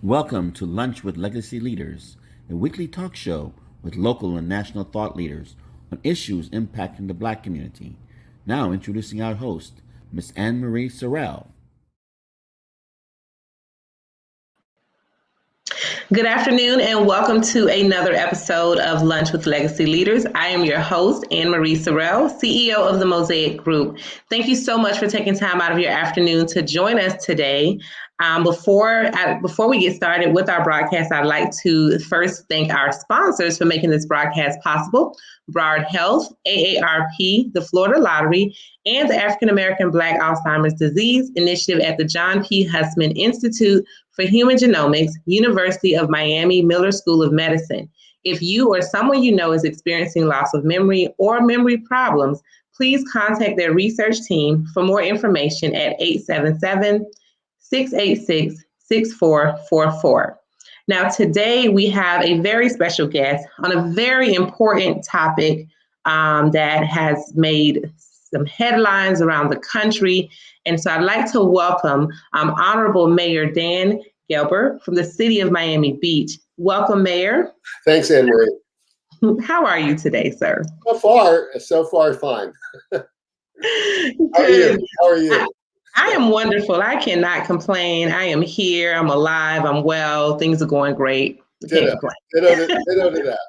Welcome to Lunch with Legacy Leaders, a weekly talk show with local and national thought leaders on issues impacting the Black community. Now introducing our host, Miss Anne Marie Sorrell. Good afternoon and welcome to another episode of Lunch with Legacy Leaders. I am your host, Anne Marie Sorrell, CEO of the Mosaic Group. Thank you so much for taking time out of your afternoon to join us today. Before we get started with our broadcast, I'd like to first thank our sponsors for making this broadcast possible: Broward Health, AARP, the Florida Lottery, and the African American Black Alzheimer's Disease Initiative at the John P. Hussman Institute for Human Genomics, University of Miami Miller School of Medicine. If you or someone you know is experiencing loss of memory or memory problems, please contact their research team for more information at 877-686-6444. Now, today we have a very special guest on a very important topic that has made some headlines around the country. And so I'd like to welcome Honorable Mayor Dan Gelber from the city of Miami Beach. Welcome, Mayor. Thanks, Anne Marie. How are you today, sir? So far, fine. Good. How are you? I am wonderful. I cannot complain. I am here. I'm alive. I'm well. Things are going great. Ditto to that.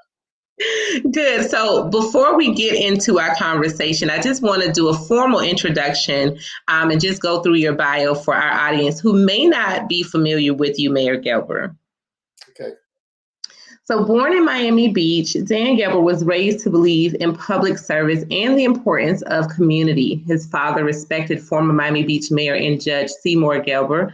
Good. So before we get into our conversation, I just want to do a formal introduction and just go through your bio for our audience who may not be familiar with you, Mayor Gelber. Okay. So born in Miami Beach, Dan Gelber was raised to believe in public service and the importance of community. His father, respected former Miami Beach Mayor and Judge Seymour Gelber,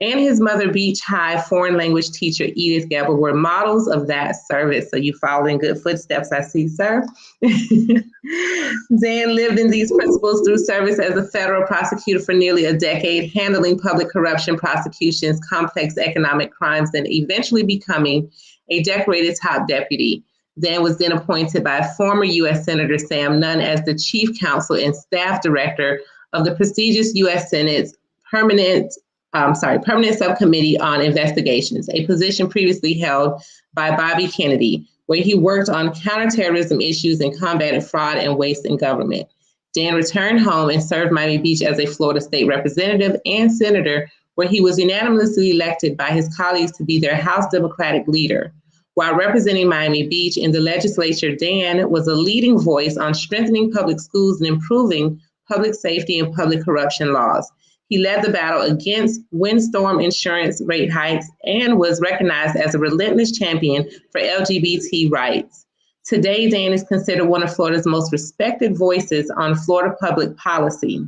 and his mother, Beach High foreign language teacher Edith Gelber, were models of that service. So you followed in good footsteps, I see, sir. Dan lived in these principles through service as a federal prosecutor for nearly a decade, handling public corruption prosecutions, complex economic crimes, and eventually becoming a decorated top deputy. Dan was then appointed by former U.S. Senator Sam Nunn as the chief counsel and staff director of the prestigious U.S. Senate's Permanent Subcommittee on Investigations, a position previously held by Bobby Kennedy, where he worked on counterterrorism issues and combated fraud and waste in government. Dan returned home and served Miami Beach as a Florida state representative and senator, where he was unanimously elected by his colleagues to be their House Democratic leader. While representing Miami Beach in the legislature, Dan was a leading voice on strengthening public schools and improving public safety and public corruption laws. He led the battle against windstorm insurance rate hikes and was recognized as a relentless champion for LGBT rights. Today, Dan is considered one of Florida's most respected voices on Florida public policy.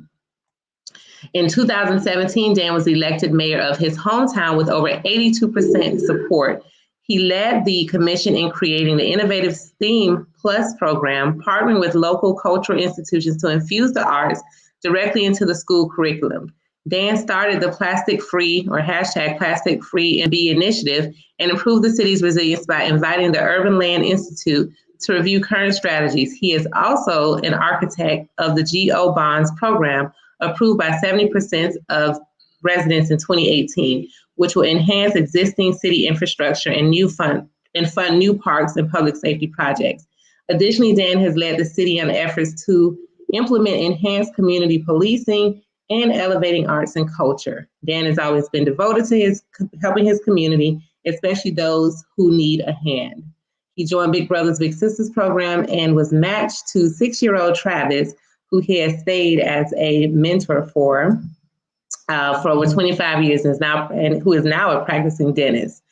In 2017, Dan was elected mayor of his hometown with over 82% support. He led the commission in creating the innovative STEAM Plus program, partnering with local cultural institutions to infuse the arts directly into the school curriculum. Dan started the Plastic Free or hashtag Plastic Free MB initiative and improved the city's resilience by inviting the Urban Land Institute to review current strategies. He is also an architect of the GO Bonds program, approved by 70% of residents in 2018, which will enhance existing city infrastructure and fund new parks and public safety projects. Additionally, Dan has led the city on efforts to implement enhanced community policing and elevating arts and culture. Dan has always been devoted to helping his community, especially those who need a hand. He joined Big Brothers Big Sisters program and was matched to 6-year-old Travis, who he has stayed as a mentor for over 25 years and who is now a practicing dentist.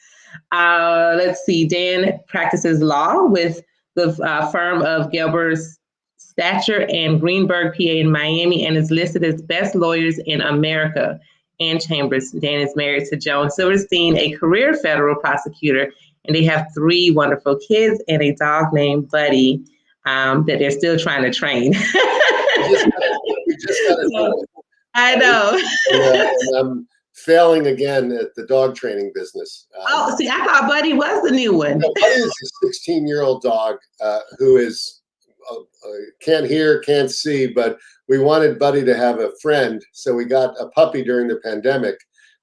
Let's see, Dan practices law with the firm of Gelber's Stature and Greenberg, PA in Miami, and is listed as best lawyers in America and Chambers. Dan is married to Joan Silverstein, a career federal prosecutor, and they have 3 wonderful kids and a dog named Buddy that they're still trying to train. We just got it. I know. And I'm failing again at the dog training business. See, I thought Buddy was the new one. No, Buddy is a 16-year-old dog who is can't hear, can't see, but we wanted Buddy to have a friend, so we got a puppy during the pandemic.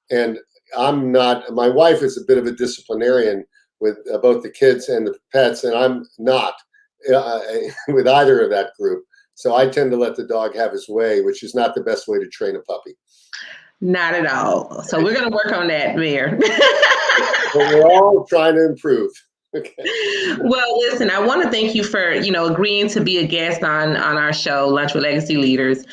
And I'm not. My wife is a bit of a disciplinarian with both the kids and the pets, and I'm not with either of that group. So I tend to let the dog have his way, which is not the best way to train a puppy. Not at all. So we're going to work on that, Mayor. But we're all trying to improve. Okay. Well, listen, I want to thank you for, agreeing to be a guest on our show, Lunch with Legacy Leaders.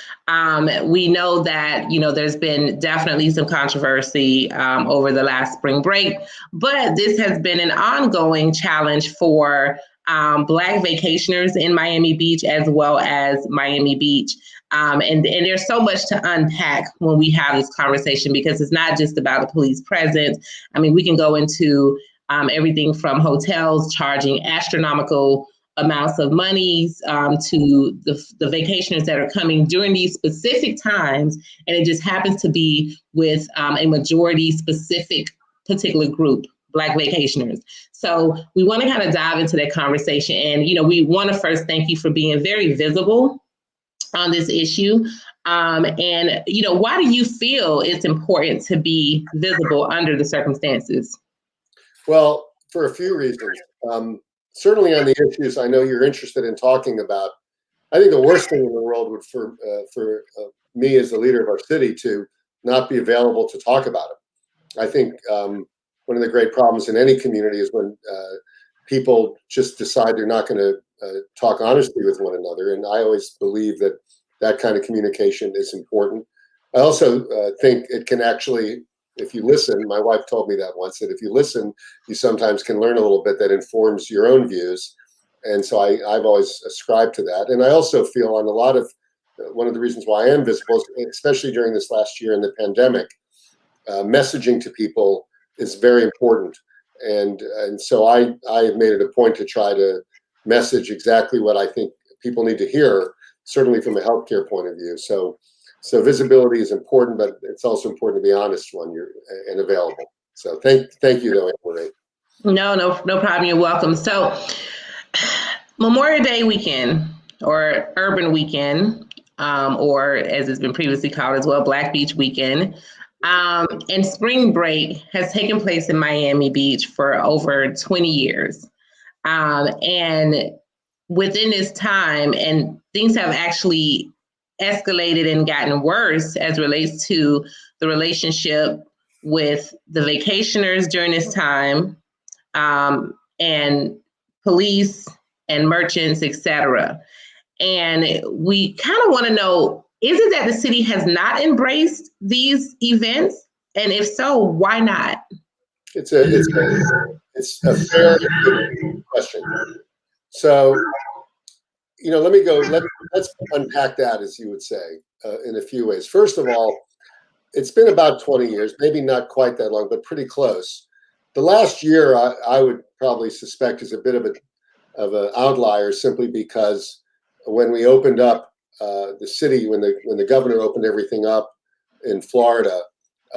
We know that, there's been definitely some controversy over the last spring break, but this has been an ongoing challenge for Black vacationers in Miami Beach as well as Miami Beach. And there's so much to unpack when we have this conversation, because it's not just about the police presence. I mean, we can go into everything from hotels charging astronomical amounts of monies to the vacationers that are coming during these specific times. And it just happens to be with a majority specific particular group, Black vacationers. So we want to kind of dive into that conversation. And, we want to first thank you for being very visible on this issue. And, why do you feel it's important to be visible under the circumstances? Well, for a few reasons. Certainly on the issues I know you're interested in talking about, I think the worst thing in the world would for me as the leader of our city to not be available to talk about it. I think one of the great problems in any community is when people just decide they're not going to talk honestly with one another. And I always believe that that kind of communication is important. I also think it can actually, if you listen, my wife told me that once, that if you listen, you sometimes can learn a little bit that informs your own views. And so I've always ascribed to that. And I also feel on a lot of, one of the reasons why I am visible, especially during this last year in the pandemic, messaging to people is very important. And so I have made it a point to try to message exactly what I think people need to hear, certainly from a healthcare point of view. So visibility is important, but it's also important to be honest when you're and available. So thank you, though, Anne Marie. No problem. You're welcome. So Memorial Day weekend, or Urban Weekend, or as it's been previously called as well, Black Beach Weekend, and spring break has taken place in Miami Beach for over 20 years. And within this time, and things have actually escalated and gotten worse as it relates to the relationship with the vacationers during this time, and police and merchants, etc. And we kind of want to know, is it that the city has not embraced these events? And if so, why not? It's a fair question. So, let's unpack that, as you would say, in a few ways. First of all, it's been about 20 years, maybe not quite that long, but pretty close. The last year, I would probably suspect, is a bit of an outlier, simply because when we opened up the city, when the governor opened everything up in Florida,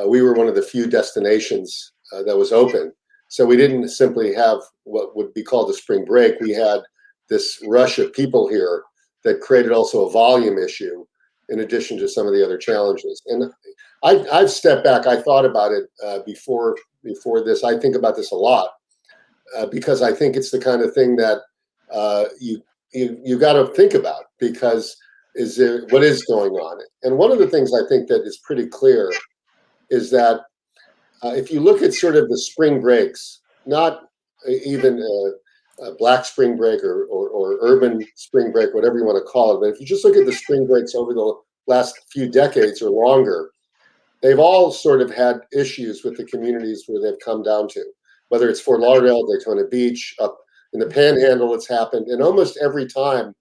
we were one of the few destinations that was open. So we didn't simply have what would be called the spring break. We had this rush of people here that created also a volume issue, in addition to some of the other challenges. And I've stepped back. I thought about it before this. I think about this a lot because I think it's the kind of thing that you got to think about, because what is going on? And one of the things I think that is pretty clear is that if you look at sort of the spring breaks, not even a Black spring break or urban spring break, whatever you want to call it, but if you just look at the spring breaks over the last few decades or longer, they've all sort of had issues with the communities where they've come down to, whether it's Fort Lauderdale, Daytona Beach, up in the Panhandle, it's happened. And almost every time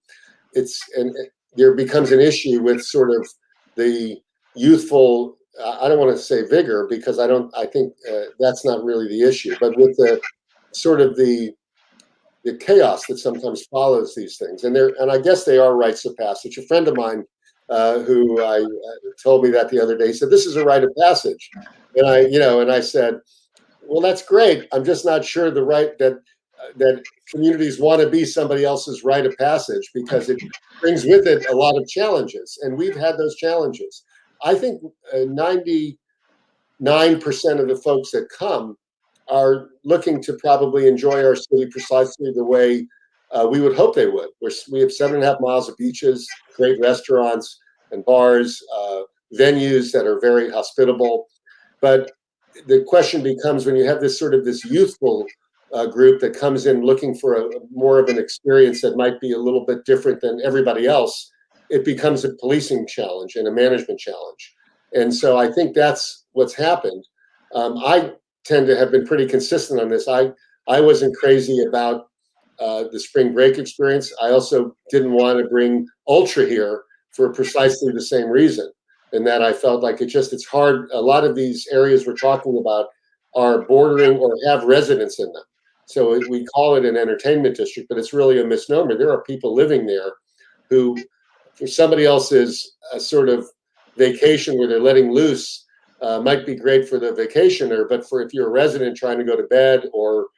there becomes an issue with sort of the youthful, I don't want to say vigor, because I think that's not really the issue, but with the sort of the chaos that sometimes follows these things. And I guess they are rites of passage. A friend of mine who told me that the other day, he said, "This is a rite of passage." And I said, "Well, that's great. I'm just not sure that communities want to be somebody else's rite of passage, because it brings with it a lot of challenges. And we've had those challenges. I think 99% 9% of the folks that come are looking to probably enjoy our city precisely the way we would hope they would. We have 7.5 miles of beaches, great restaurants and bars, venues that are very hospitable. But the question becomes, when you have this youthful group that comes in looking for more of an experience that might be a little bit different than everybody else, it becomes a policing challenge and a management challenge. And so I think that's what's happened. I tend to have been pretty consistent on this. I wasn't crazy about the spring break experience. I also didn't want to bring Ultra here for precisely the same reason. And that I felt like it's hard. A lot of these areas we're talking about are bordering or have residents in them. So we call it an entertainment district, but it's really a misnomer. There are people living there who, for somebody else's sort of vacation where they're letting loose, might be great for the vacationer, but if you're a resident trying to go to bed or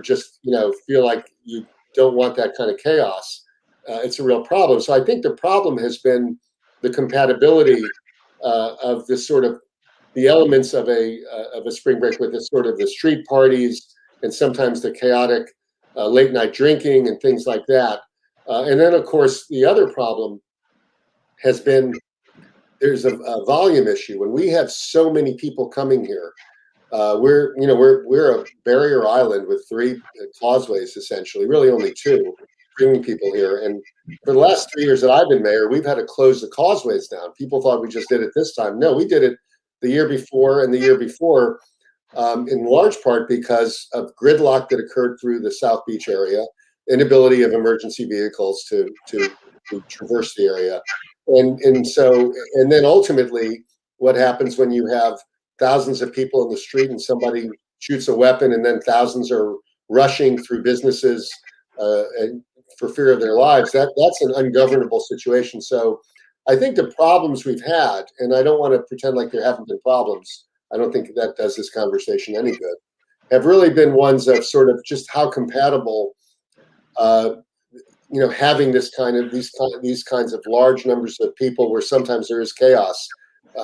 just feel like you don't want that kind of chaos, it's a real problem. So I think the problem has been the compatibility of this sort of the elements of a spring break with the street parties and sometimes the chaotic late night drinking and things like that. And then of course the other problem has been there's a volume issue. When we have so many people coming here, we're a barrier island with 3 causeways, essentially, really only 2, bringing people here. And for the last 3 years that I've been mayor, we've had to close the causeways down. People thought we just did it this time. No, we did it the year before and the year before, in large part because of gridlock that occurred through the South Beach area, inability of emergency vehicles to traverse the area. And then ultimately what happens when you have thousands of people in the street and somebody shoots a weapon and then thousands are rushing through businesses and for fear of their lives, that's an ungovernable situation. So I think the problems we've had, and I don't want to pretend like there haven't been problems, I don't think that does this conversation any good, have really been ones of sort of just how compatible having these kinds of large numbers of people where sometimes there is chaos.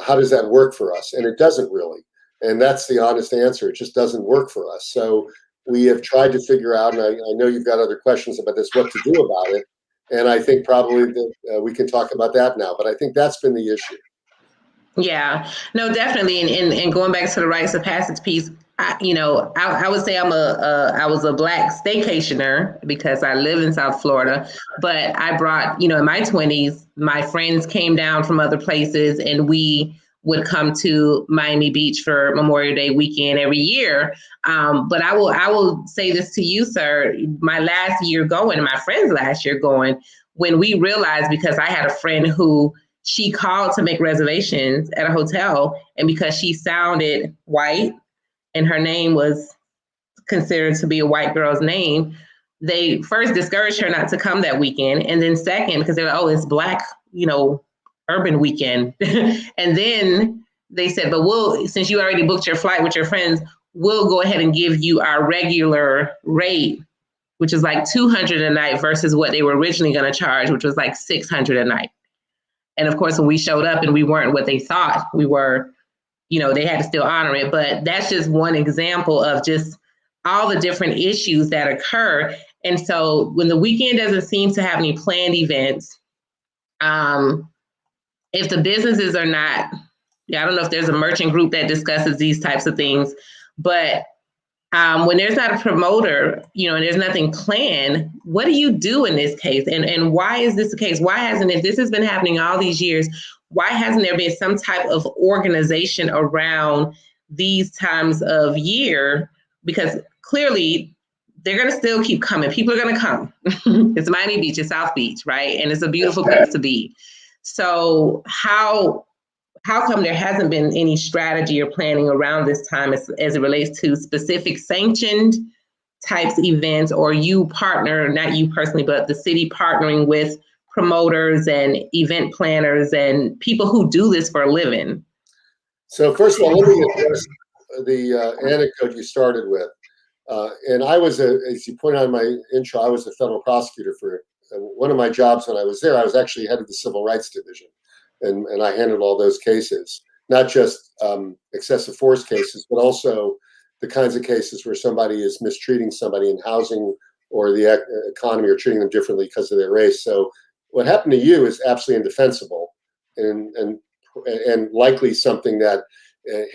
How does that work for us? And it doesn't really. And that's the honest answer. It just doesn't work for us. So we have tried to figure out, and I know you've got other questions about this, what to do about it. And I think probably that we can talk about that now. But I think that's been the issue. Yeah, no, definitely. And going back to the rites of passage piece, I would say I was a Black staycationer because I live in South Florida, but I brought, in my 20s, my friends came down from other places and we would come to Miami Beach for Memorial Day weekend every year. But I will say this to you, sir, my last year going, my friend's last year going, when we realized, because I had a friend who she called to make reservations at a hotel, and because she sounded white and her name was considered to be a white girl's name, they first discouraged her not to come that weekend. And then second, because they're like, oh, it's Black, urban weekend. And then they said, but since you already booked your flight with your friends, we'll go ahead and give you our regular rate, which is like $200 a night versus what they were originally going to charge, which was like $600 a night. And of course, when we showed up and we weren't what they thought we were, they had to still honor it. But that's just one example of just all the different issues that occur. And so when the weekend doesn't seem to have any planned events, if the businesses are not, I don't know if there's a merchant group that discusses these types of things, but when there's not a promoter, and there's nothing planned, what do you do in this case? And why is this the case? Why hasn't, if this has been happening all these years, why hasn't there been some type of organization around these times of year? Because clearly they're going to still keep coming. People are going to come. It's Miami Beach, it's South Beach, right? And it's a beautiful place to be. So how come there hasn't been any strategy or planning around this time as it relates to specific sanctioned types events, or you partner, not you personally, but the city partnering with promoters and event planners and people who do this for a living? So first of all, let me address the anecdote you started with. And I was, as you pointed out in my intro, I was a federal prosecutor for one of my jobs when I was there. I was actually head of the Civil Rights Division. And I handled all those cases. not just excessive force cases, but also the kinds of cases where somebody is mistreating somebody in housing or the economy, or treating them differently because of their race. So what happened to you is absolutely indefensible, and likely something that,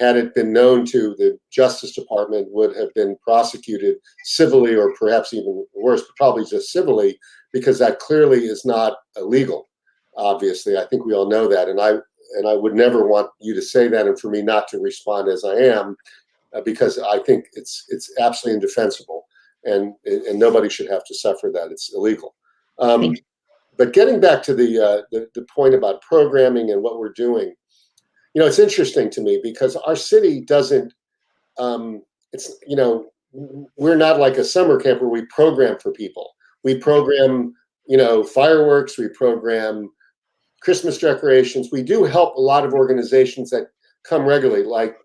had it been known to the Justice Department, would have been prosecuted civilly, or perhaps even worse, but probably just civilly, because that clearly is not illegal. Obviously, I think we all know that, and I would never want you to say that, and for me not to respond as I am, because I think it's absolutely indefensible, and nobody should have to suffer that. It's illegal. But getting back to the point about programming and what we're doing, it's interesting to me because our city doesn't. It's we're not like a summer camp where we program for people. We program fireworks. We program Christmas decorations. We do help a lot of organizations that come regularly, like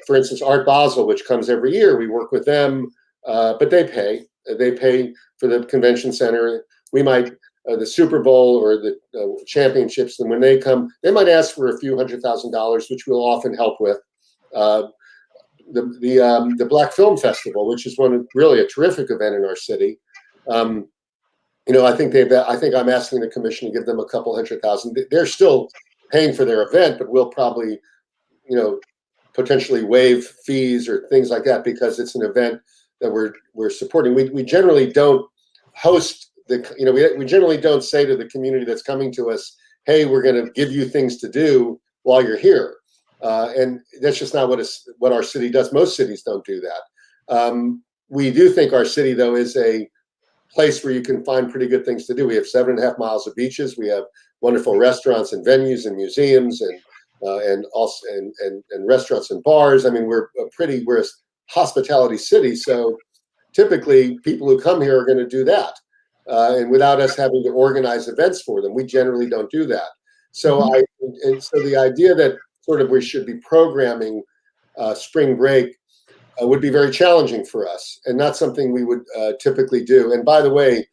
for instance, Art Basel, which comes every year. We work with them, but they pay. They pay for the convention center. We might the Super Bowl or the championships, and when they come, they might ask for a few $100,000, which we'll often help with. The Black Film Festival, which is really a terrific event in our city. I think I'm asking the commission to give them a couple $100,000. They're still paying for their event, but we'll probably, potentially waive fees or things like that, because it's an event that we're supporting. We generally don't host we generally don't say to the community that's coming to us, hey, we're going to give you things to do while you're here. And that's just not what our city does. Most cities don't do that. We do think our city, though, is a place where you can find pretty good things to do. We have 7.5 miles of beaches. We have wonderful restaurants and venues and museums and restaurants and bars. I mean, we're a hospitality city. So typically people who come here are going to do that. And without us having to organize events for them, we generally don't do that. So so the idea that sort of we should be programming spring break would be very challenging for us, and not something we would typically do. And by the way,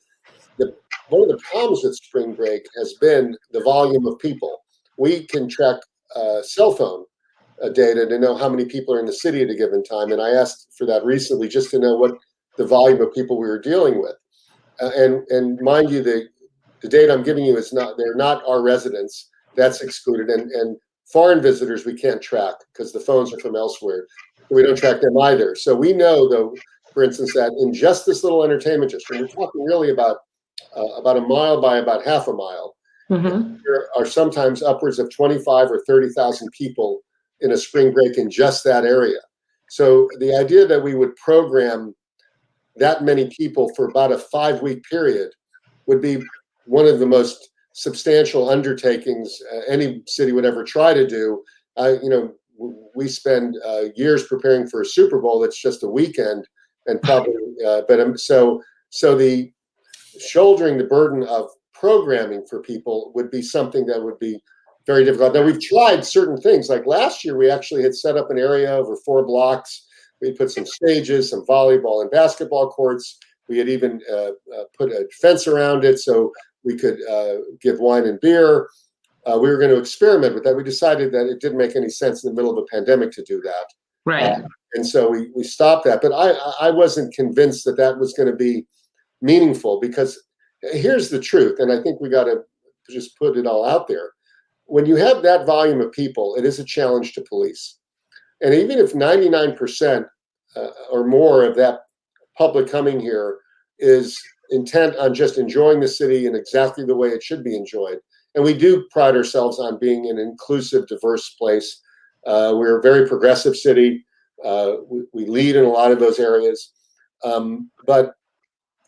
one of the problems with spring break has been the volume of people. We can track cell phone data to know how many people are in the city at a given time, and I asked for that recently just to know what the volume of people we were dealing with. And mind you, the data I'm giving you they're not our residents. That's excluded. And foreign visitors we can't track because the phones are from elsewhere. We don't track them either. So we know, though, for instance, that in just this little entertainment district, we're talking really about a mile by about half a mile, there are sometimes upwards of 25 or 30,000 people in a spring break in just that area. So the idea that we would program that many people for about a 5-week period would be one of the most substantial undertakings any city would ever try to do. We spend years preparing for a Super Bowl. It's just a weekend, and probably, so the shouldering the burden of programming for people would be something that would be very difficult. Now, we've tried certain things. Like last year, we actually had set up an area over 4 blocks. We put some stages, some volleyball and basketball courts. We had even put a fence around it so we could give wine and beer. We were going to experiment with that. We decided that it didn't make any sense in the middle of a pandemic to do that. Right. And so we stopped that. But I wasn't convinced that was going to be meaningful, because here's the truth, and I think we got to just put it all out there. When you have that volume of people, it is a challenge to police. And even if 99% or more of that public coming here is intent on just enjoying the city in exactly the way it should be enjoyed, and we do pride ourselves on being an inclusive, diverse place. We're a very progressive city. We lead in a lot of those areas. But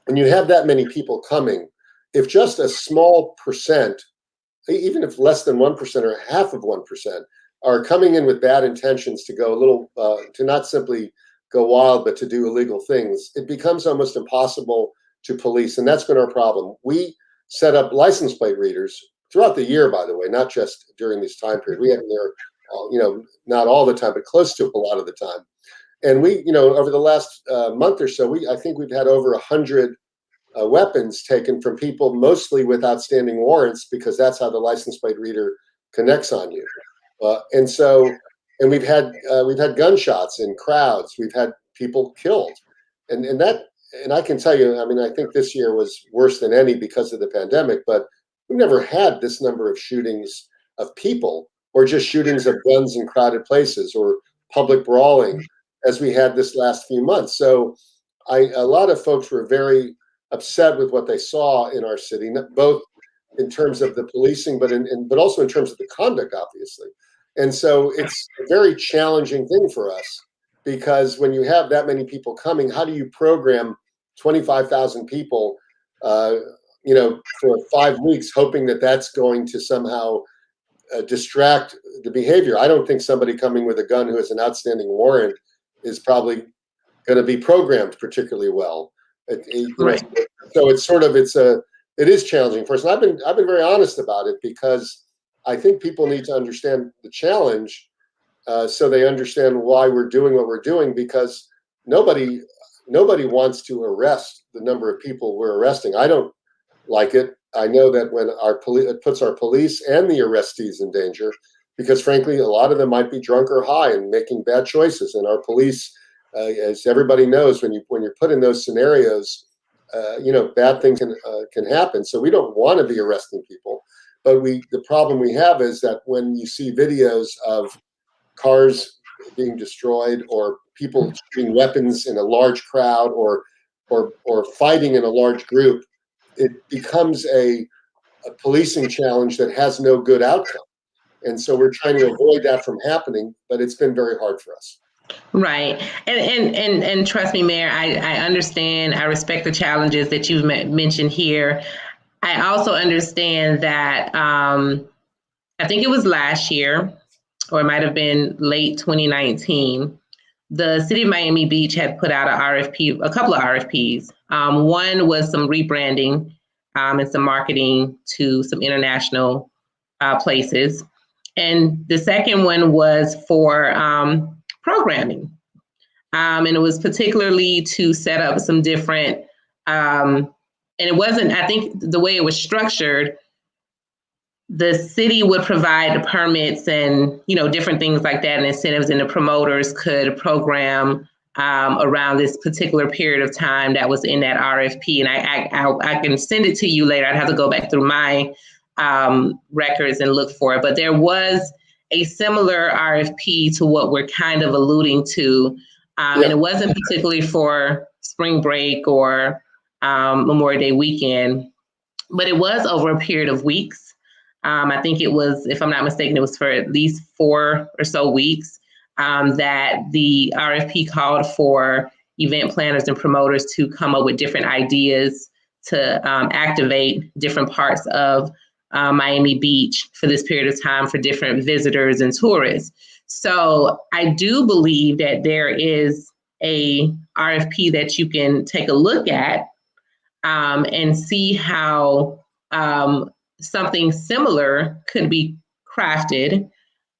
when you have that many people coming, if just a small percent, even if less than 1% or half of 1%, are coming in with bad intentions to go a little, to not simply go wild, but to do illegal things, it becomes almost impossible to police. And that's been our problem. We set up license plate readers throughout the year, by the way, not just during this time period. We have them there, not all the time, but close to a lot of the time. And we, over the last month or so, I think we've had over 100 weapons taken from people, mostly with outstanding warrants, because that's how the license plate reader connects on you. And we've had gunshots in crowds. We've had people killed, and I can tell you, I mean, I think this year was worse than any because of the pandemic. But we've never had this number of shootings of people, or just shootings of guns in crowded places, or public brawling, as we had this last few months. So, a lot of folks were very upset with what they saw in our city, both in terms of the policing, but also in terms of the conduct, obviously. And so it's a very challenging thing for us, because when you have that many people coming, how do you program 25,000 people, for 5 weeks, hoping that that's going to somehow distract the behavior? I don't think somebody coming with a gun who has an outstanding warrant is probably going to be programmed particularly well. Right. So it is challenging for us. And I've been very honest about it, because I think people need to understand the challenge, so they understand why we're doing what we're doing, because nobody wants to arrest the number of people we're arresting. I don't like it. I know that when it puts our police and the arrestees in danger, because frankly, a lot of them might be drunk or high and making bad choices. And our police, as everybody knows, when you're put in those scenarios, bad things can happen. So we don't want to be arresting people. But the problem we have is that when you see videos of cars being destroyed, or people shooting weapons in a large crowd, or fighting in a large group, it becomes a policing challenge that has no good outcome. And so we're trying to avoid that from happening, but it's been very hard for us. Right. And trust me, Mayor, I understand. I respect the challenges that you've mentioned here. I also understand that I think it was last year, or it might have been late 2019, the city of Miami Beach had put out a couple of RFPs. One was some rebranding and some marketing to some international places. And the second one was for programming. And it was particularly to set up some different, and it wasn't, I think the way it was structured, the city would provide the permits and, different things like that and incentives, and the promoters could program around this particular period of time that was in that RFP. And I can send it to you later. I'd have to go back through my records and look for it. But there was a similar RFP to what we're kind of alluding to. And it wasn't particularly for spring break or Memorial Day weekend, but it was over a period of weeks. I think it was, if I'm not mistaken, it was for at least 4 or so weeks that the RFP called for event planners and promoters to come up with different ideas to activate different parts of Miami Beach for this period of time for different visitors and tourists. So I do believe that there is a RFP that you can take a look at and see how something similar could be crafted,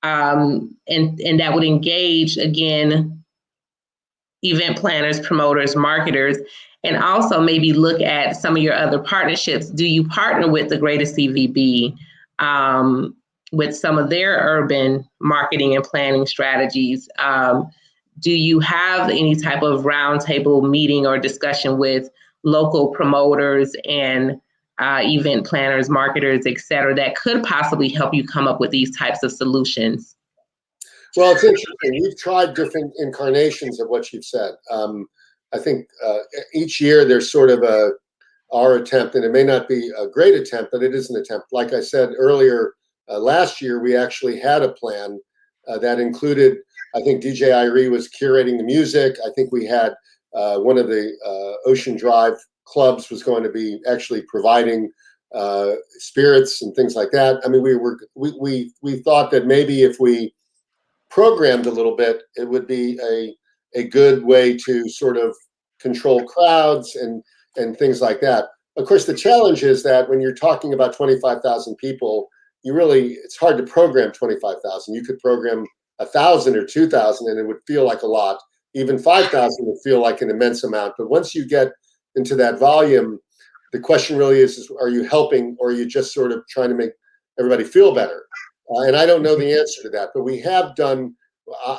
and that would engage, again, event planners, promoters, marketers, and also maybe look at some of your other partnerships. Do you partner with the Greater CVB with some of their urban marketing and planning strategies? Do you have any type of roundtable meeting or discussion with local promoters and event planners, marketers, et cetera, that could possibly help you come up with these types of solutions? Well, it's interesting. We've tried different incarnations of what you've said. I think each year there's sort of our attempt, and it may not be a great attempt, but it is an attempt. Like I said earlier, last year we actually had a plan that included, I think DJ Irie was curating the music. I think we had one of the Ocean Drive clubs was going to be actually providing spirits and things like that. I mean, we thought that maybe if we programmed a little bit, it would be a good way to sort of control crowds and things like that. Of course, the challenge is that when you're talking about 25,000 people, it's hard to program 25,000. You could program 1,000 or 2,000 and it would feel like a lot. Even 5,000 would feel like an immense amount. But once you get into that volume, the question really is are you helping, or are you just sort of trying to make everybody feel better? And I don't know the answer to that, but we have done.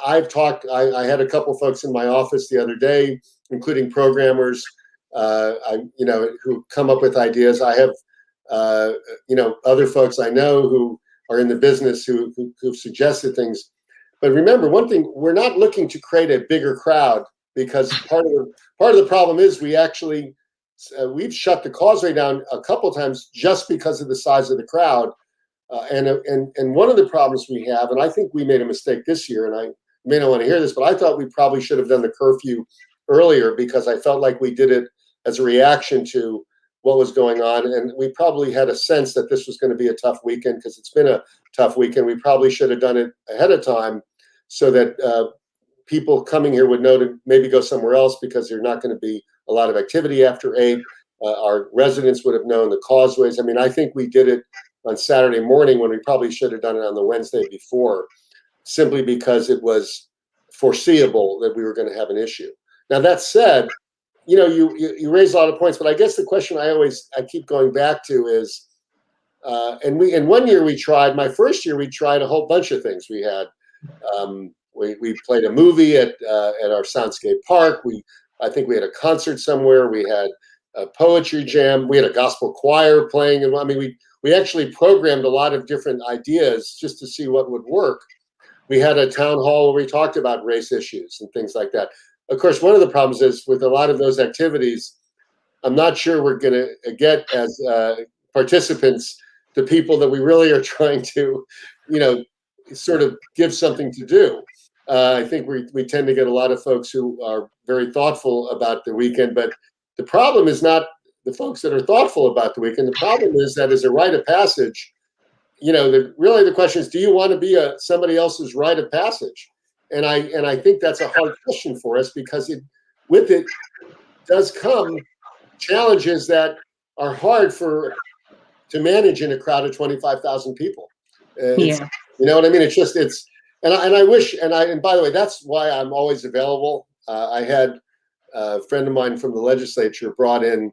I've talked. I had a couple folks in my office the other day, including programmers, who come up with ideas. I have, other folks I know who are in the business who've suggested things. But remember, one thing: we're not looking to create a bigger crowd, because part of the problem is we've shut the causeway down a couple of times just because of the size of the crowd. And one of the problems we have, and I think we made a mistake this year, and I may not want to hear this, but I thought we probably should have done the curfew earlier, because I felt like we did it as a reaction to what was going on. And we probably had a sense that this was going to be a tough weekend, because it's been a tough weekend. We probably should have done it ahead of time so that people coming here would know to maybe go somewhere else, because there's not going to be a lot of activity after 8. Our residents would have known the causeways. I mean, I think we did it on Saturday morning when we probably should have done it on the Wednesday before, simply because it was foreseeable that we were going to have an issue. Now, that said, you raise a lot of points, but I guess the question I keep going back to is, and in one year my first year we tried a whole bunch of things. We had, we played a movie at our Soundscape Park. I think we had a concert somewhere. We had a poetry jam. We had a gospel choir playing, and I mean, we actually programmed a lot of different ideas just to see what would work. We had a town hall where we talked about race issues and things like that. Of course, one of the problems is with a lot of those activities, I'm not sure we're going to get as participants the people that we really are trying to, sort of give something to do. I think we tend to get a lot of folks who are very thoughtful about the weekend, but the problem is not the folks that are thoughtful about the weekend. The problem is that as a rite of passage, really the question is, do you want to be somebody else's rite of passage? And I think that's a hard question for us, because with it does come challenges that are hard to manage in a crowd of 25,000 people. Yeah. You know what I mean? And I wish, and by the way, that's why I'm always available. I had a friend of mine from the legislature brought in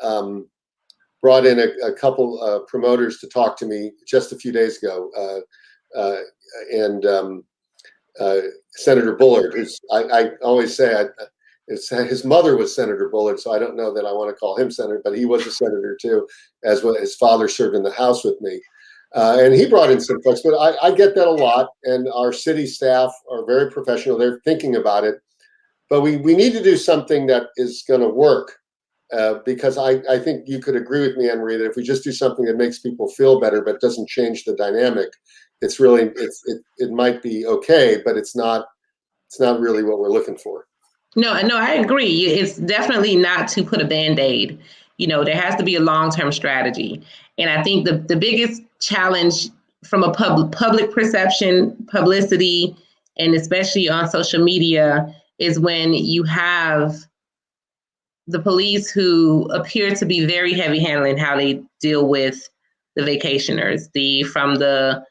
a couple promoters to talk to me just a few days ago, and Senator Bullard, who's I always say his mother was Senator Bullard, so I don't know that I want to call him senator, but he was a senator too, as well. His father served in the House with me, and he brought in some folks. But I get that a lot, and our city staff are very professional. They're thinking about it, but we need to do something that is going to work. Because I think you could agree with me, Anne-Marie, that if we just do something that makes people feel better but doesn't change the dynamic, it might be okay, but it's not really what we're looking for. No, I agree. It's definitely not to put a Band-Aid. There has to be a long-term strategy. And I think the biggest challenge from a public perception, publicity, and especially on social media, is when you have the police who appear to be very heavy-handed in how they deal with the vacationers, from the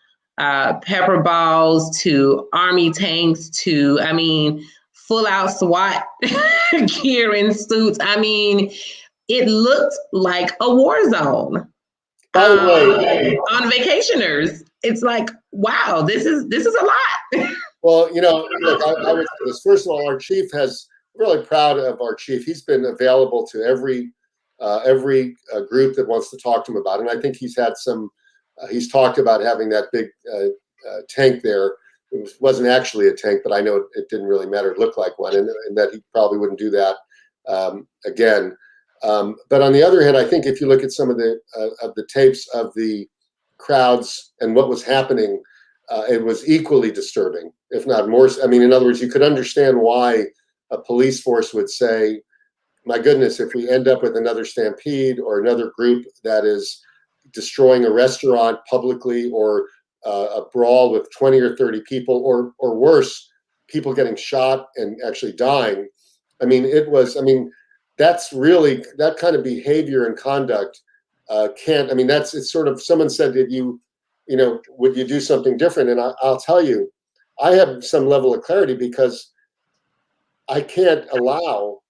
pepper balls to army tanks to, full-out SWAT gear and suits. It looked like a war zone. By the way, on vacationers, it's like, wow, this is a lot. Well, look, I would say this. First of all, our chief really proud of our chief. He's been available to every group that wants to talk to him about it. And I think he's talked about having that big tank there. It wasn't actually a tank, but I know it didn't really matter. It looked like one, and that he probably wouldn't do that again. But on the other hand, I think if you look at some of the tapes of the crowds and what was happening, it was equally disturbing, if not more. In other words, you could understand why a police force would say, my goodness, if we end up with another stampede or another group that is destroying a restaurant publicly, or a brawl with 20 or 30 people, or worse, people getting shot and actually dying. That's really, that kind of behavior and conduct it's sort of, someone said, would you do something different? And I'll tell you, I have some level of clarity, because I can't allow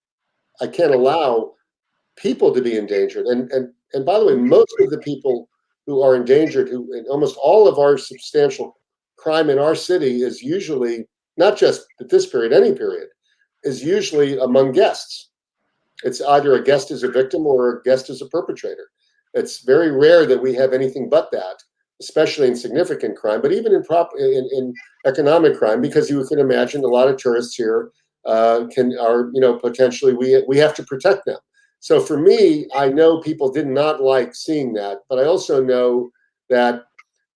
people to be endangered. And by the way, most of the people who are endangered, who in almost all of our substantial crime in our city is usually, not just at this period, any period, is usually among guests. It's either a guest as a victim or a guest as a perpetrator. It's very rare that we have anything but that, especially in significant crime, but even in economic crime, because you can imagine a lot of tourists here potentially we have to protect them. So for me, I know people did not like seeing that, but I also know that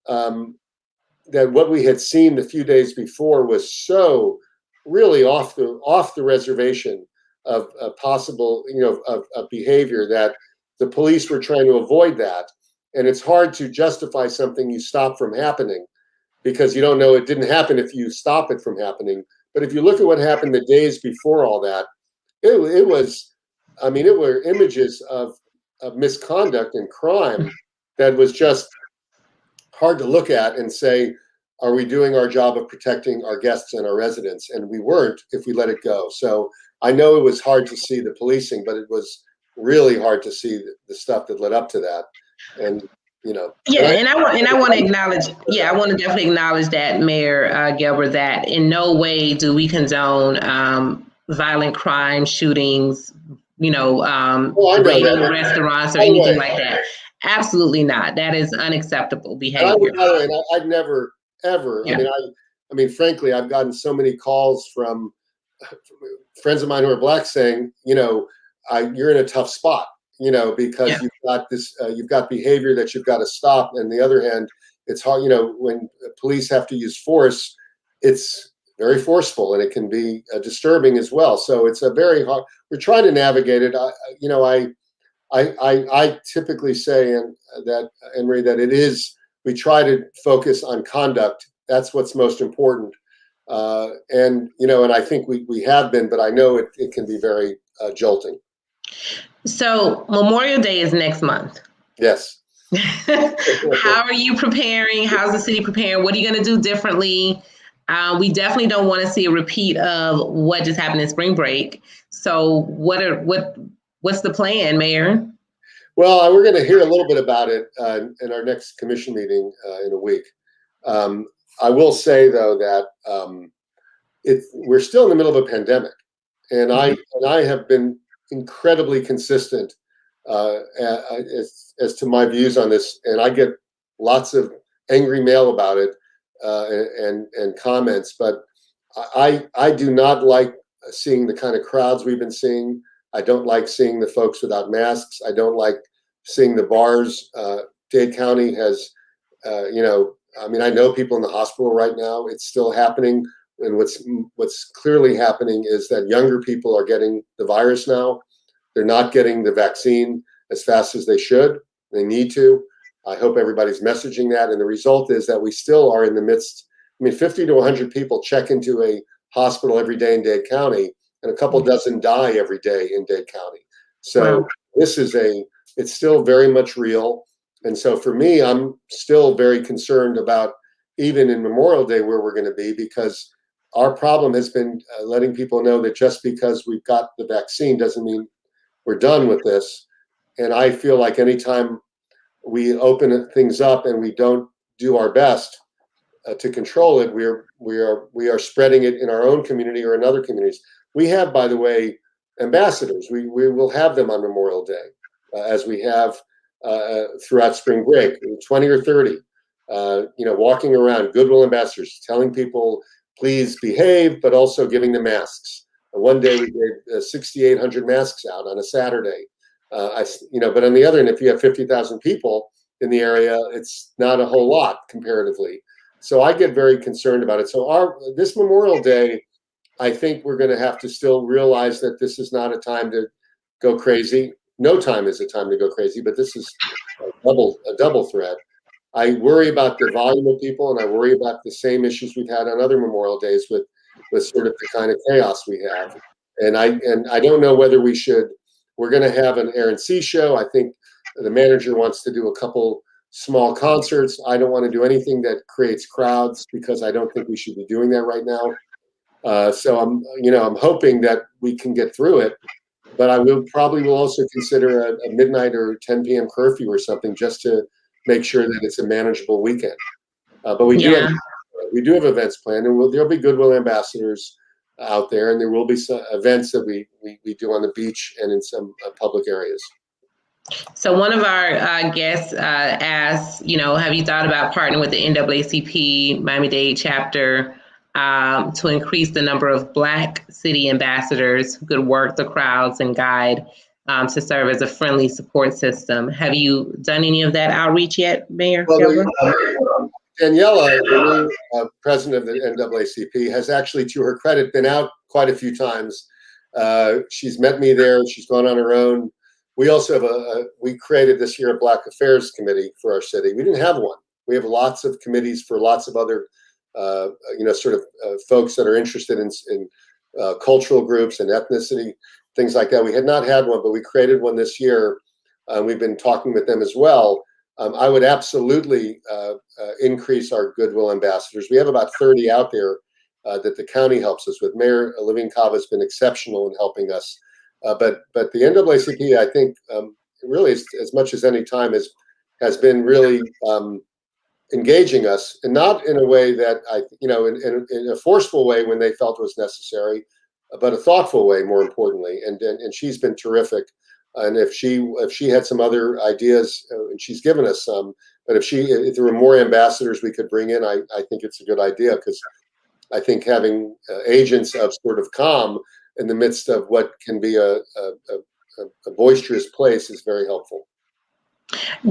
that what we had seen the few days before was so really off the reservation of possible of behavior that the police were trying to avoid that. And it's hard to justify something you stop from happening because you don't know it didn't happen if you stop it from happening. But if you look at what happened the days before all that, it was, I mean, it were images of misconduct and crime that was just hard to look at and say, are we doing our job of protecting our guests and our residents? And we weren't if we let it go. So I know it was hard to see the policing, but it was really hard to see the stuff that led up to that. And yeah, and I want to acknowledge, I want to definitely acknowledge that, Mayor Gelber, that in no way do we condone violent crime, shootings, raiding restaurants or anything like that. Absolutely not. That is unacceptable behavior. I'd never, ever. Yeah. I mean, frankly, I've gotten so many calls from friends of mine who are Black saying, you're in a tough spot. Because you've got this, you've got behavior that you've got to stop. And the other hand, it's hard, when police have to use force, it's very forceful and it can be disturbing as well. So it's a very hard, we're trying to navigate it. I typically say that it is, we try to focus on conduct. That's what's most important. And I think we have been, but I know it can be very jolting. So Memorial Day is next month. Yes. How are you preparing? How's the city preparing? What are you going to do differently? We definitely don't want to see a repeat of what just happened in spring break. So what's the plan, Mayor? Well, we're going to hear a little bit about it in our next commission meeting in a week. I will say though that we're still in the middle of a pandemic, and I have been incredibly consistent as to my views on this, and I get lots of angry mail about it and comments. But I do not like seeing the kind of crowds we've been seeing. I don't like seeing the folks without masks. I don't like seeing the bars. Dade County has, I know people in the hospital right now. It's still happening. And what's clearly happening is that younger people are getting the virus now. They're not getting the vaccine as fast as they should. They need to. I hope everybody's messaging that. And the result is that we still are in the midst. 50 to 100 people check into a hospital every day in Dade County, and a couple dozen die every day in Dade County. So wow. It's still very much real. And so for me, I'm still very concerned about even in Memorial Day where we're going to be, because our problem has been letting people know that just because we've got the vaccine doesn't mean we're done with this. And I feel like anytime we open things up and we don't do our best to control it, we are spreading it in our own community or in other communities. We have, by the way, ambassadors. We will have them on Memorial Day, as we have throughout spring break, 20 or 30, walking around, goodwill ambassadors, telling people, please behave, but also giving them masks. One day we gave 6,800 masks out on a Saturday. But on the other hand, if you have 50,000 people in the area, it's not a whole lot comparatively. So I get very concerned about it. So this Memorial Day, I think we're going to have to still realize that this is not a time to go crazy. No time is a time to go crazy, but this is a double threat. I worry about the volume of people, and I worry about the same issues we've had on other Memorial Days with sort of the kind of chaos we have. And I don't know whether we're going to have an Air and Sea show. I think the manager wants to do a couple small concerts. I don't want to do anything that creates crowds, because I don't think we should be doing that right now. So I'm hoping that we can get through it, but I will also consider a midnight or 10 p.m. curfew or something, just to make sure that it's a manageable weekend. But we Yeah. do have events planned, and there'll be Goodwill ambassadors out there, and there will be some events that we do on the beach and in some public areas. So one of our guests asked, have you thought about partnering with the NAACP Miami-Dade chapter to increase the number of Black city ambassadors who could work the crowds and guide to serve as a friendly support system? Have you done any of that outreach yet, Mayor Gelber? Daniela, the new president of the NAACP, has actually, to her credit, been out quite a few times. She's met me there. She's gone on her own. We also have we created this year a Black Affairs Committee for our city. We didn't have one. We have lots of committees for lots of other, folks that are interested in cultural groups and ethnicity, things like that. We had not had one, but we created one this year. We've been talking with them as well. I would absolutely increase our Goodwill ambassadors. We have about 30 out there that the county helps us with. Mayor Olivia Cava has been exceptional in helping us. But the NAACP, I think, really, as much as any time, has been really engaging us, and not in a way that in a forceful way when they felt it was necessary, but a thoughtful way, more importantly. And she's been terrific. And if she had some other ideas, and she's given us some, but if there were more ambassadors we could bring in, I think it's a good idea, because I think having agents of sort of calm in the midst of what can be a boisterous place is very helpful.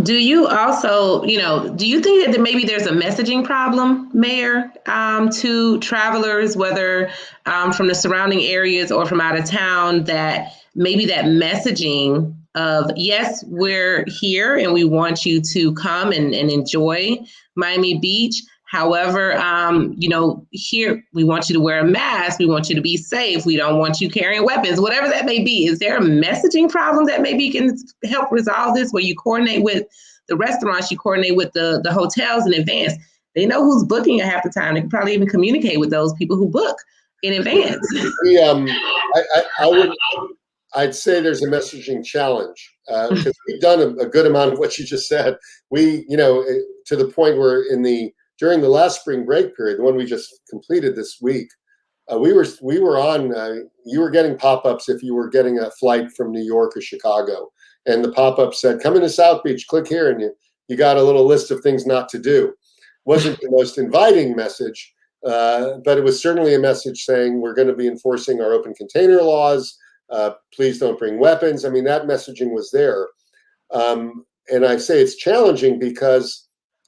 Do you also, do you think that maybe there's a messaging problem, Mayor, to travelers, whether from the surrounding areas or from out of town, that maybe that messaging of, yes, we're here and we want you to come and enjoy Miami Beach. However, here we want you to wear a mask. We want you to be safe. We don't want you carrying weapons, whatever that may be. Is there a messaging problem that maybe can help resolve this, where you coordinate with the restaurants, you coordinate with the hotels in advance? They know who's booking at half the time. They can probably even communicate with those people who book in advance. I'd say there's a messaging challenge, because we've done a good amount of what you just said. We, to the point where during the last spring break period, the one we just completed this week, we were on. You were getting pop-ups if you were getting a flight from New York or Chicago, and the pop-up said, "Come into South Beach, click here," and you got a little list of things not to do. Wasn't the most inviting message, but it was certainly a message saying we're going to be enforcing our open container laws. Please don't bring weapons. I mean, that messaging was there, and I say it's challenging because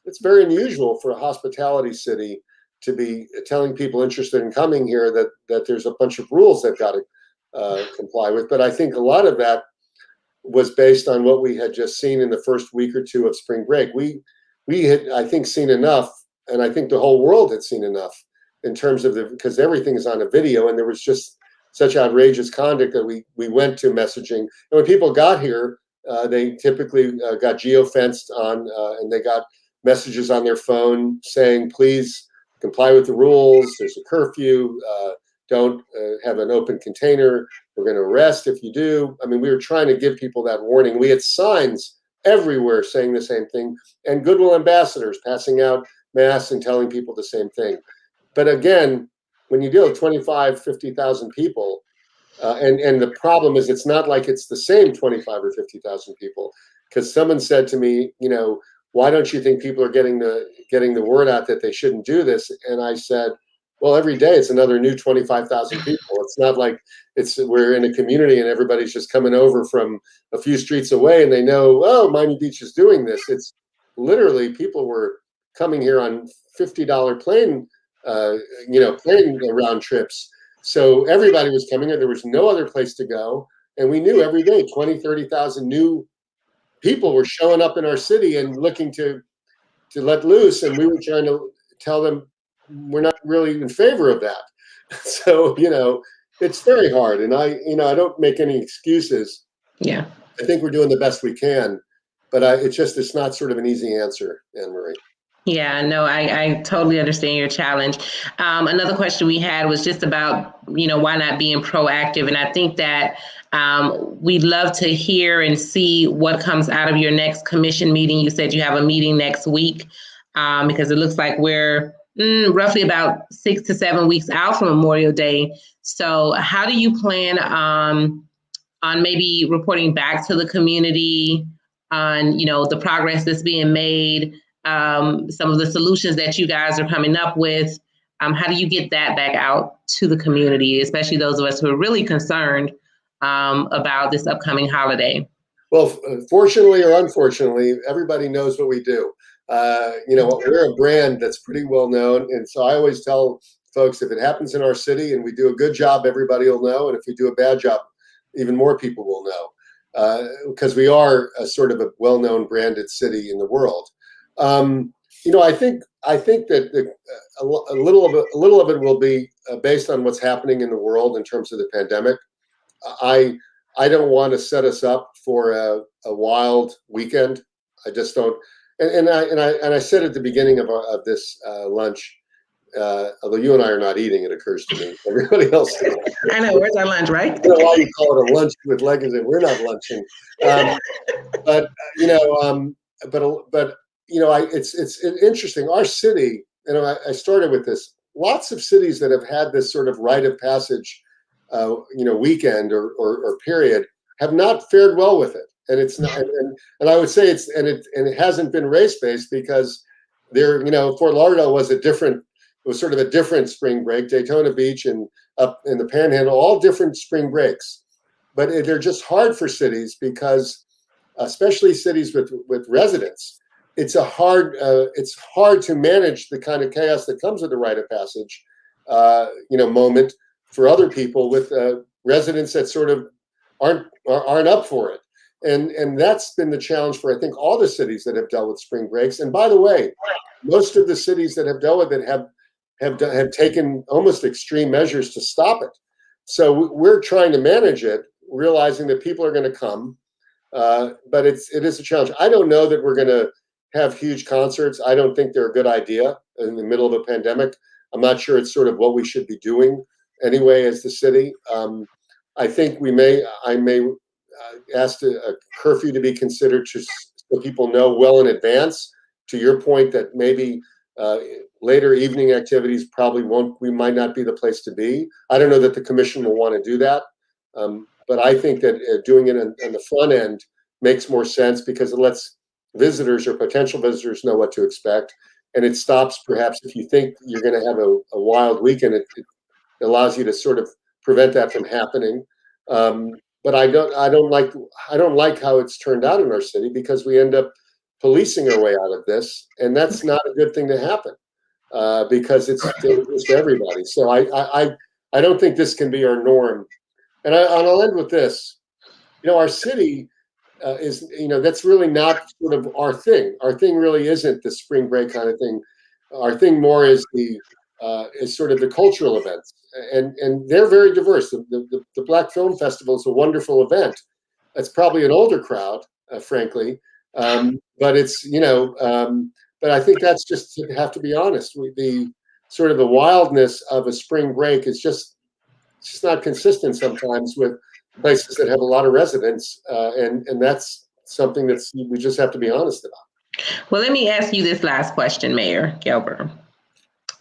it's very unusual for a hospitality city to be telling people interested in coming here that there's a bunch of rules they've got to comply with. But I think a lot of that was based on what we had just seen in the first week or two of spring break. We had, I think, seen enough, and I think the whole world had seen enough in terms of because everything is on a video, and there was just such outrageous conduct that we went to messaging. And when people got here, they typically got geo-fenced on, and they got messages on their phone saying, please comply with the rules. There's a curfew. Don't have an open container. We're going to arrest if you do. I mean, we were trying to give people that warning. We had signs everywhere saying the same thing, and Goodwill ambassadors passing out masks and telling people the same thing. But again, when you deal with 25, 50,000 people, and the problem is it's not like it's the same 25 or 50,000 people, because someone said to me, why don't you think people are getting the word out that they shouldn't do this? And I said, well, every day it's another new 25,000 people. It's not like we're in a community and everybody's just coming over from a few streets away and they know, oh, Miami Beach is doing this. It's literally people were coming here on $50 plane round trips. So everybody was coming here. There was no other place to go. And we knew every day 20, 30,000 new people were showing up in our city and looking to let loose, and we were trying to tell them we're not really in favor of that. So it's very hard, and I don't make any excuses. Yeah, I think we're doing the best we can, but it's not sort of an easy answer, Anne Marie. Yeah, no, I totally understand your challenge. Another question we had was just about, why not being proactive? And I think that we'd love to hear and see what comes out of your next commission meeting. You said you have a meeting next week, because it looks like we're roughly about 6 to 7 weeks out from Memorial Day. So how do you plan on maybe reporting back to the community on, the progress that's being made, some of the solutions that you guys are coming up with? How do you get that back out to the community, especially those of us who are really concerned about this upcoming holiday? Well, fortunately or unfortunately, everybody knows what we do. We're a brand that's pretty well known. And so I always tell folks, if it happens in our city and we do a good job, everybody will know. And if we do a bad job, even more people will know, because we are a sort of a well-known branded city in the world. I think that a little of it will be based on what's happening in the world in terms of the pandemic. I don't want to set us up for a wild weekend. I just don't. And I said at the beginning of this lunch, although you and I are not eating, it occurs to me. Everybody else is. I know, where's our lunch, right? I don't know why you call it a lunch with legacy. We're not lunching. It's interesting. Our city, I started with this. Lots of cities that have had this sort of rite of passage, weekend or period, have not fared well with it. And it's not, and I would say it hasn't been race based because Fort Lauderdale was sort of a different spring break. Daytona Beach and up in the Panhandle, all different spring breaks, but they're just hard for cities because, especially cities with residents, it's hard to manage the kind of chaos that comes with the rite of passage, moment for other people with residents that sort of aren't up for it, and that's been the challenge for I think all the cities that have dealt with spring breaks. And by the way, most of the cities that have dealt with it have taken almost extreme measures to stop it. So we're trying to manage it, realizing that people are going to come, but it is a challenge. I don't know that we're going to have huge concerts. I don't think they're a good idea in the middle of a pandemic. I'm not sure it's sort of what we should be doing anyway as the city. I think I may ask a curfew to be considered so people know well in advance. To your point that maybe later evening activities we might not be the place to be. I don't know that the commission will want to do that. But I think that doing it on the front end makes more sense because it lets visitors or potential visitors know what to expect. And it stops perhaps if you think you're going to have a wild weekend, it allows you to sort of prevent that from happening. But I don't like how it's turned out in our city because we end up policing our way out of this, and that's not a good thing to happen because it's dangerous for everybody. So I don't think this can be our norm. And I'll end with this. Our city is, that's really not sort of our thing. Our thing really isn't the spring break kind of thing. Our thing more is is sort of the cultural events, and they're very diverse. The Black Film Festival is a wonderful event. It's probably an older crowd, frankly, but it's but I think that's just to have to be honest. The sort of the wildness of a spring break is just not consistent sometimes with places that have a lot of residents, and that's something we just have to be honest about. Well, let me ask you this last question, Mayor Gelber.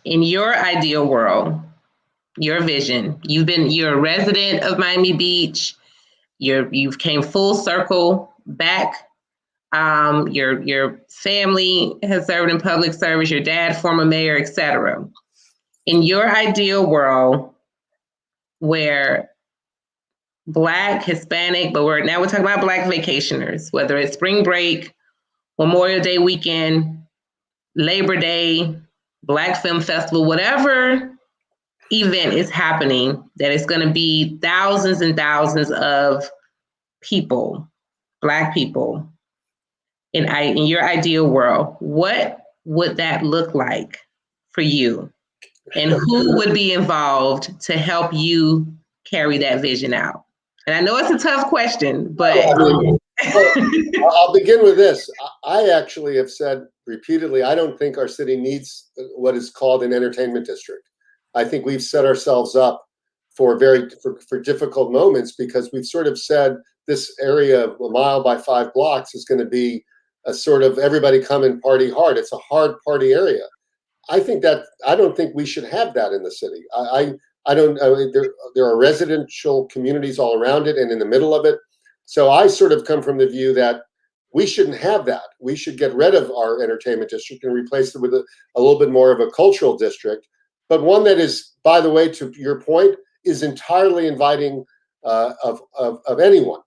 In your ideal world, your vision, you're a resident of Miami Beach. You've came full circle back. Your family has served in public service. Your dad, former mayor, etc. In your ideal world, where Black, Hispanic, but we're talking about Black vacationers, whether it's spring break, Memorial Day weekend, Labor Day, Black Film Festival, whatever event is happening, that is going to be thousands and thousands of people, Black people, in your ideal world, what would that look like for you? And who would be involved to help you carry that vision out? And I know it's a tough question, but I'll begin with this. I actually have said repeatedly, I don't think our city needs what is called an entertainment district. I think we've set ourselves up for difficult moments because we've sort of said this area of a mile by 5 blocks is going to be a sort of everybody come and party hard. It's a hard party area. I don't think we should have that in the city. I mean, there are residential communities all around it and in the middle of it. So I sort of come from the view that we shouldn't have that. We should get rid of our entertainment district and replace it with a little bit more of a cultural district, but one that is, by the way, to your point, is entirely inviting of anyone.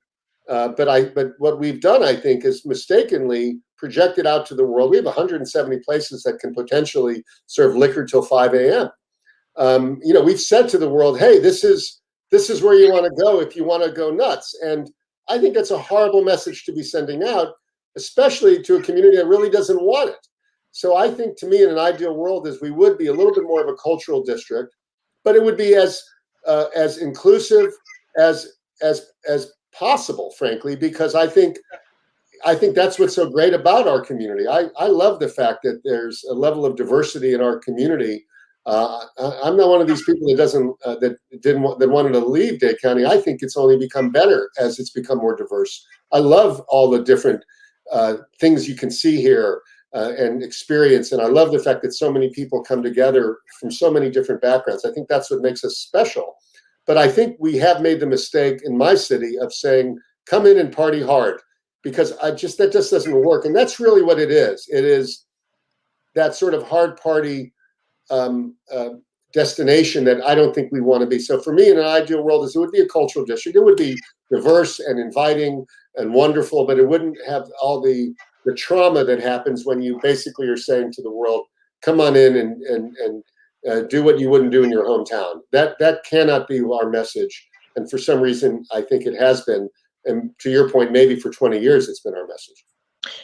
But what we've done, I think, is mistakenly projected out to the world. We have 170 places that can potentially serve liquor till 5 a.m. We've said to the world, hey, this is where you want to go if you want to go nuts. And I think that's a horrible message to be sending out, especially to a community that really doesn't want it. So I think, to me, in an ideal world, is we would be a little bit more of a cultural district, but it would be as inclusive as possible, frankly, because I think that's what's so great about our community. I love the fact that there's a level of diversity in our community. I'm not one of these people that wanted to leave Dade County. I think it's only become better as it's become more diverse. I love all the different things you can see here and experience, and I love the fact that so many people come together from so many different backgrounds. I think that's what makes us special. But I think we have made the mistake in my city of saying, come in and party hard, because that just doesn't work. And that's really what it is. It is that sort of hard party destination that I don't think we want to be. So for me, in an ideal world, it would be a cultural district. It would be diverse and inviting and wonderful, but it wouldn't have all the trauma that happens when you basically are saying to the world, come on in and do what you wouldn't do in your hometown. That cannot be our message. And for some reason, I think it has been. And to your point, maybe for 20 years, it's been our message.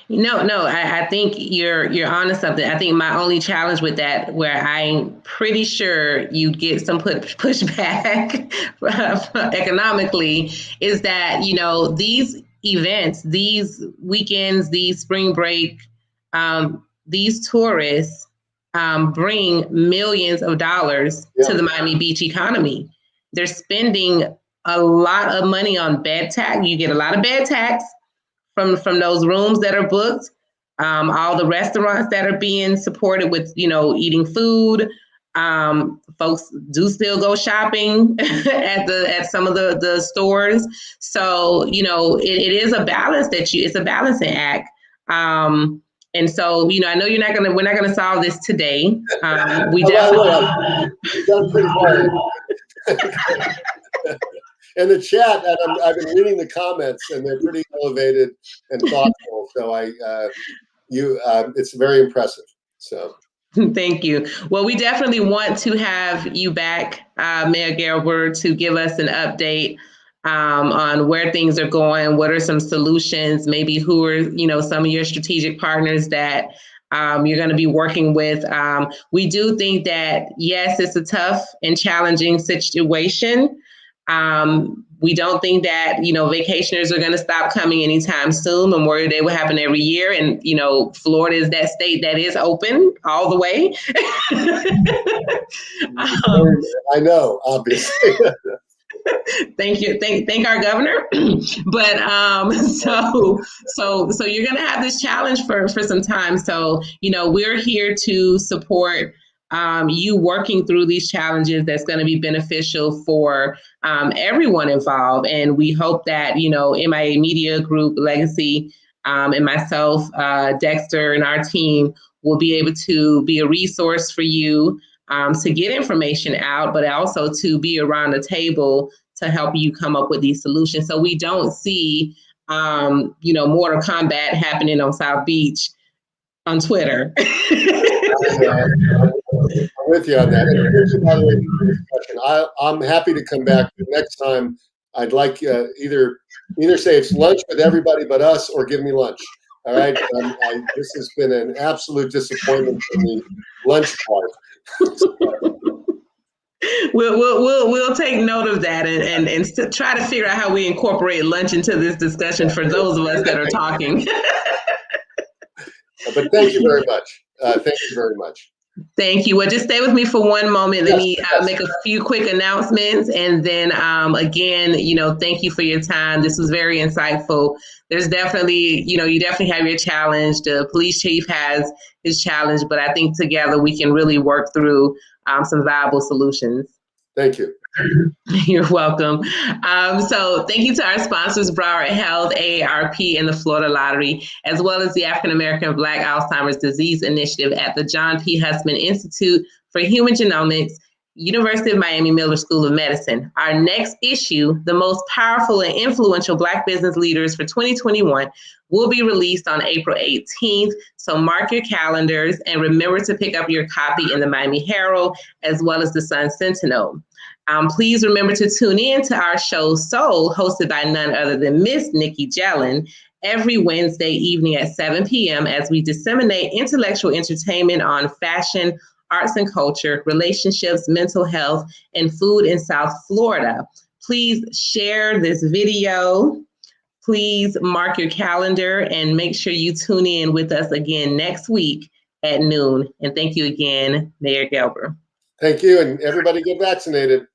No, I think you're onto something. I think my only challenge with that, where I'm pretty sure you get some pushback economically, is that, these events, these weekends, these spring break, these tourists bring millions of dollars to the Miami Beach economy. They're spending a lot of money on bed tax. You get a lot of bed tax from those rooms that are booked, all the restaurants that are being supported with, eating food. Folks do still go shopping at some of the stores. So, it is a balance it's a balancing act. And so, I know we're not going to solve this today. We definitely. Done pretty well. In the chat, and I've been reading the comments, and they're pretty elevated and thoughtful. So it's very impressive. So. Thank you. Well, we definitely want to have you back, Mayor Gelber, to give us an update on where things are going. What are some solutions? Maybe who are, some of your strategic partners that you're going to be working with. We do think that, yes, it's a tough and challenging situation. We don't think that, vacationers are going to stop coming anytime soon. Memorial Day will happen every year. And, Florida is that state that is open all the way. I know, obviously. Thank you. Thank our governor. But so you're going to have this challenge for some time. So, we're here to support you working through these challenges. That's going to be beneficial for everyone involved. And we hope that, MIA Media Group, Legacy, and myself, Dexter, and our team will be able to be a resource for you to get information out, but also to be around the table to help you come up with these solutions. So we don't see, Mortal Kombat happening on South Beach on Twitter. I'm with you on that. And thank you, by the way, for the discussion. I'm happy to come back. But next time, I'd like either say it's lunch with everybody but us, or give me lunch. All right. This has been an absolute disappointment for me. Lunch part. We'll take note of that and try to figure out how we incorporate lunch into this discussion for those of us that are talking. But thank you very much. Thank you very much. Thank you. Well, just stay with me for one moment. Let me Yes. make a few quick announcements. And then again, thank you for your time. This was very insightful. There's definitely, you definitely have your challenge. The police chief has his challenge, but I think together we can really work through some viable solutions. Thank you. You're welcome. So thank you to our sponsors, Broward Health, AARP, and the Florida Lottery, as well as the African American Black Alzheimer's Disease Initiative at the John P. Hussman Institute for Human Genomics, University of Miami Miller School of Medicine. Our next issue, The Most Powerful and Influential Black Business Leaders for 2021, will be released on April 18th. So mark your calendars and remember to pick up your copy in the Miami Herald as well as the Sun Sentinel. Please remember to tune in to our show Soul, hosted by none other than Miss Nikki Jellin, every Wednesday evening at 7 p.m. as we disseminate intellectual entertainment on fashion, arts and culture, relationships, mental health, and food in South Florida. Please share this video. Please mark your calendar and make sure you tune in with us again next week at noon. And thank you again, Mayor Gelber. Thank you, and everybody get vaccinated.